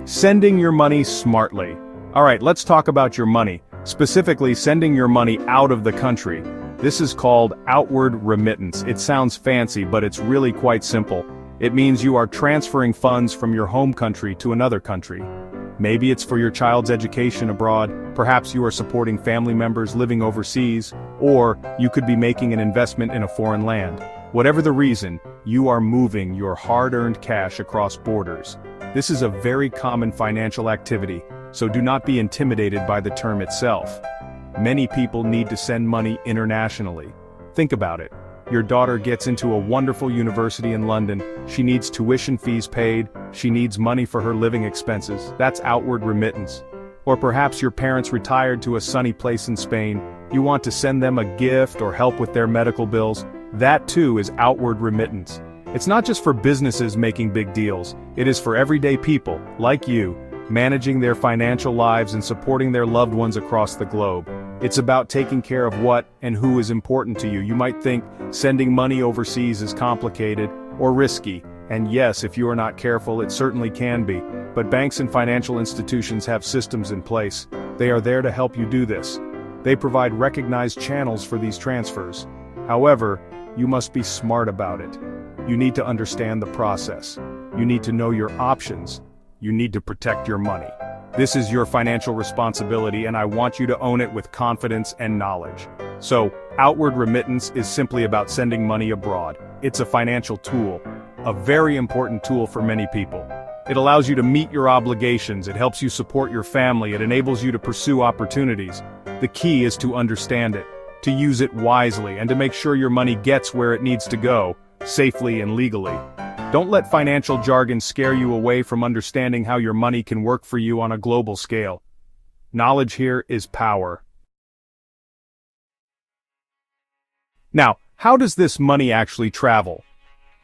Sending your money smartly. Alright, let's talk about your money, specifically sending your money out of the country. This is called outward remittance. It sounds fancy, but it's really quite simple. It means you are transferring funds from your home country to another country. Maybe it's for your child's education abroad, perhaps you are supporting family members living overseas, or you could be making an investment in a foreign land. Whatever the reason, you are moving your hard-earned cash across borders. This is a very common financial activity, so do not be intimidated by the term itself. Many people need to send money internationally. Think about it. Your daughter gets into a wonderful university in London, she needs tuition fees paid, she needs money for her living expenses, that's outward remittance. Or perhaps your parents retired to a sunny place in Spain, you want to send them a gift or help with their medical bills, that too is outward remittance. It's not just for businesses making big deals, it is for everyday people, like you, managing their financial lives and supporting their loved ones across the globe. It's about taking care of what and who is important to you. You might think sending money overseas is complicated or risky, and yes, if you are not careful, it certainly can be. But banks and financial institutions have systems in place. They are there to help you do this. They provide recognized channels for these transfers. However, you must be smart about it. You need to understand the process. You need to know your options. You need to protect your money. This is your financial responsibility, and I want you to own it with confidence and knowledge. So, outward remittance is simply about sending money abroad. It's a financial tool, a very important tool for many people. It allows you to meet your obligations, it helps you support your family, it enables you to pursue opportunities. The key is to understand it, to use it wisely, and to make sure your money gets where it needs to go, safely and legally. Don't let financial jargon scare you away from understanding how your money can work for you on a global scale. Knowledge here is power. Now, how does this money actually travel?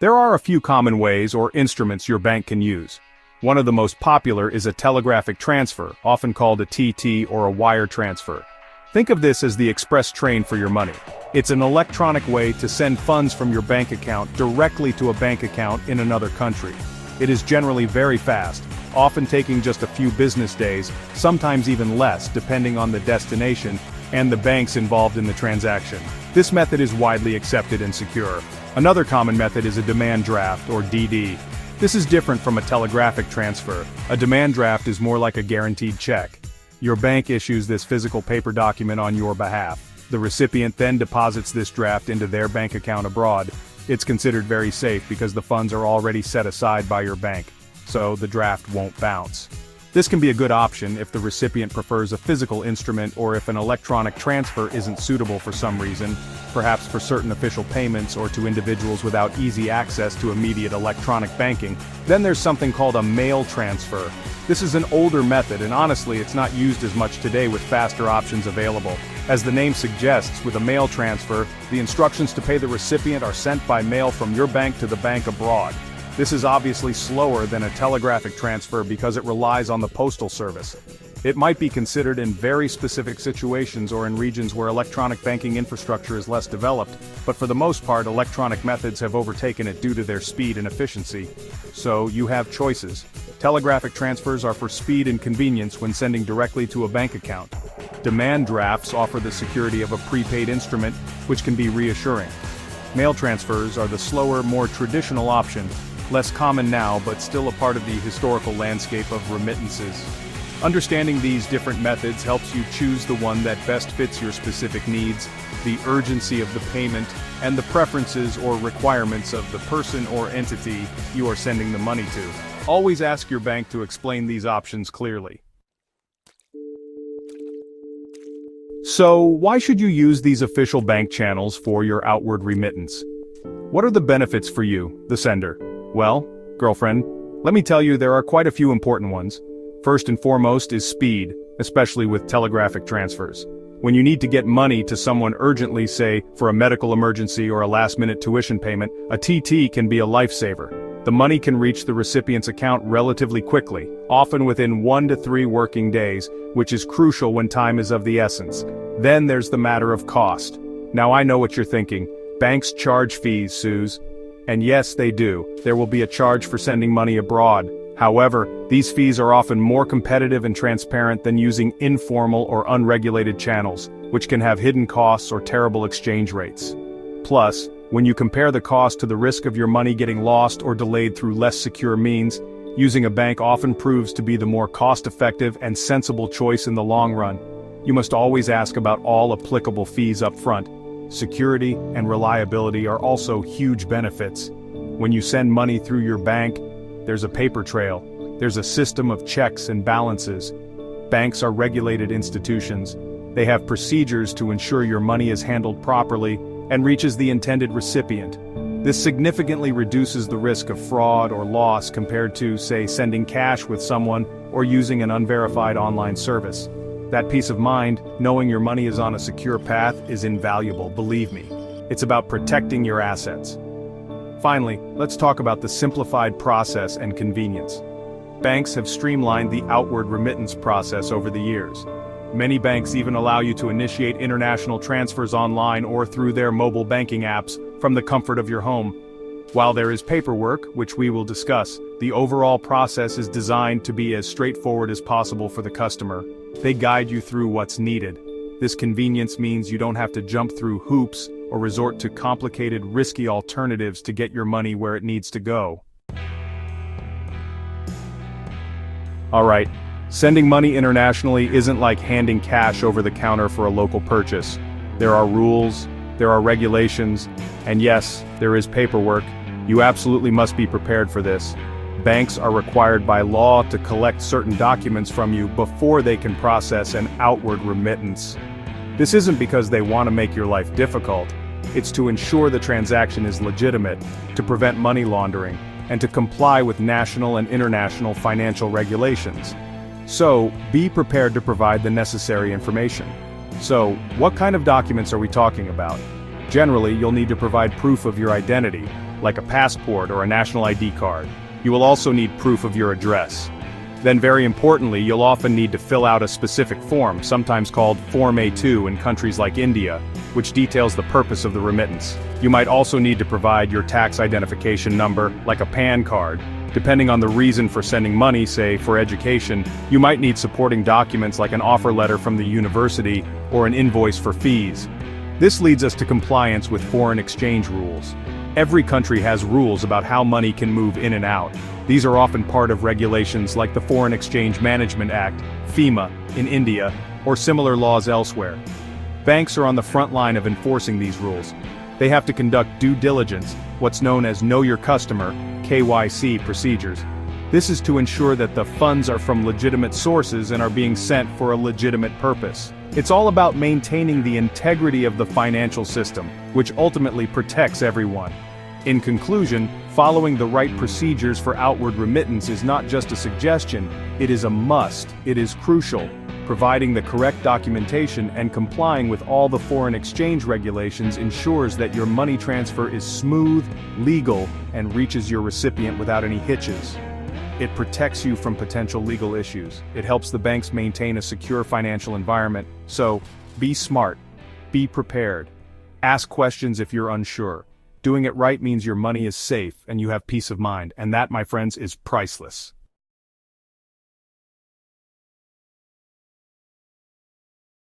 There are a few common ways or instruments your bank can use. One of the most popular is a telegraphic transfer, often called a TT or a wire transfer. Think of this as the express train for your money. It's an electronic way to send funds from your bank account directly to a bank account in another country. It is generally very fast, often taking just a few business days, sometimes even less depending on the destination and the banks involved in the transaction. This method is widely accepted and secure. Another common method is a demand draft, or DD. This is different from a telegraphic transfer. A demand draft is more like a guaranteed check. Your bank issues this physical paper document on your behalf. The recipient then deposits this draft into their bank account abroad. It's considered very safe because the funds are already set aside by your bank, so the draft won't bounce. This can be a good option if the recipient prefers a physical instrument or if an electronic transfer isn't suitable for some reason, perhaps for certain official payments or to individuals without easy access to immediate electronic banking. Then there's something called a mail transfer. This is an older method, and honestly it's not used as much today with faster options available. As the name suggests, with a mail transfer, the instructions to pay the recipient are sent by mail from your bank to the bank abroad. This is obviously slower than a telegraphic transfer because it relies on the postal service. It might be considered in very specific situations or in regions where electronic banking infrastructure is less developed, but for the most part electronic methods have overtaken it due to their speed and efficiency. So, you have choices. Telegraphic transfers are for speed and convenience when sending directly to a bank account. Demand drafts offer the security of a prepaid instrument, which can be reassuring. Mail transfers are the slower, more traditional option, less common now but still a part of the historical landscape of remittances. Understanding these different methods helps you choose the one that best fits your specific needs, the urgency of the payment, and the preferences or requirements of the person or entity you are sending the money to. Always ask your bank to explain these options clearly. So, why should you use these official bank channels for your outward remittance? What are the benefits for you, the sender? Well, girlfriend, let me tell you there are quite a few important ones. First and foremost is speed, especially with telegraphic transfers. When you need to get money to someone urgently, say, for a medical emergency or a last-minute tuition payment, a TT can be a lifesaver. The money can reach the recipient's account relatively quickly, often within 1 to 3 working days, which is crucial when time is of the essence. Then there's the matter of cost. Now I know what you're thinking. Banks charge fees, Suze. And yes, they do. There will be a charge for sending money abroad. However, these fees are often more competitive and transparent than using informal or unregulated channels, which can have hidden costs or terrible exchange rates. Plus, when you compare the cost to the risk of your money getting lost or delayed through less secure means, using a bank often proves to be the more cost-effective and sensible choice in the long run. You must always ask about all applicable fees up front. Security and reliability are also huge benefits. When you send money through your bank, there's a paper trail. There's a system of checks and balances. Banks are regulated institutions. They have procedures to ensure your money is handled properly and reaches the intended recipient. This significantly reduces the risk of fraud or loss compared to, say, sending cash with someone or using an unverified online service. That peace of mind, knowing your money is on a secure path, is invaluable, believe me. It's about protecting your assets. Finally, let's talk about the simplified process and convenience. Banks have streamlined the outward remittance process over the years. Many banks even allow you to initiate international transfers online or through their mobile banking apps from the comfort of your home. While there is paperwork, which we will discuss, the overall process is designed to be as straightforward as possible for the customer. They guide you through what's needed. This convenience means you don't have to jump through hoops or resort to complicated, risky alternatives to get your money where it needs to go. Alright, sending money internationally isn't like handing cash over the counter for a local purchase. There are rules, there are regulations, and yes, there is paperwork. You absolutely must be prepared for this. Banks are required by law to collect certain documents from you before they can process an outward remittance. This isn't because they want to make your life difficult. It's to ensure the transaction is legitimate, to prevent money laundering, and to comply with national and international financial regulations. So, be prepared to provide the necessary information. So, what kind of documents are we talking about? Generally, you'll need to provide proof of your identity, like a passport or a national ID card. You will also need proof of your address. Then very importantly, you'll often need to fill out a specific form, sometimes called Form A2 in countries like India, which details the purpose of the remittance. You might also need to provide your tax identification number, like a PAN card. Depending on the reason for sending money, say for education, you might need supporting documents like an offer letter from the university or an invoice for fees. This leads us to compliance with foreign exchange rules. Every country has rules about how money can move in and out. These are often part of regulations like the Foreign Exchange Management Act, FEMA, in India, or similar laws elsewhere. Banks are on the front line of enforcing these rules. They have to conduct due diligence, what's known as Know Your Customer, KYC procedures. This is to ensure that the funds are from legitimate sources and are being sent for a legitimate purpose. It's all about maintaining the integrity of the financial system, which ultimately protects everyone. In conclusion, following the right procedures for outward remittance is not just a suggestion, it is a must, it is crucial. Providing the correct documentation and complying with all the foreign exchange regulations ensures that your money transfer is smooth, legal, and reaches your recipient without any hitches. It protects you from potential legal issues. It helps the banks maintain a secure financial environment. So, be smart. Be prepared. Ask questions if you're unsure. Doing it right means your money is safe and you have peace of mind, and that, my friends, is priceless.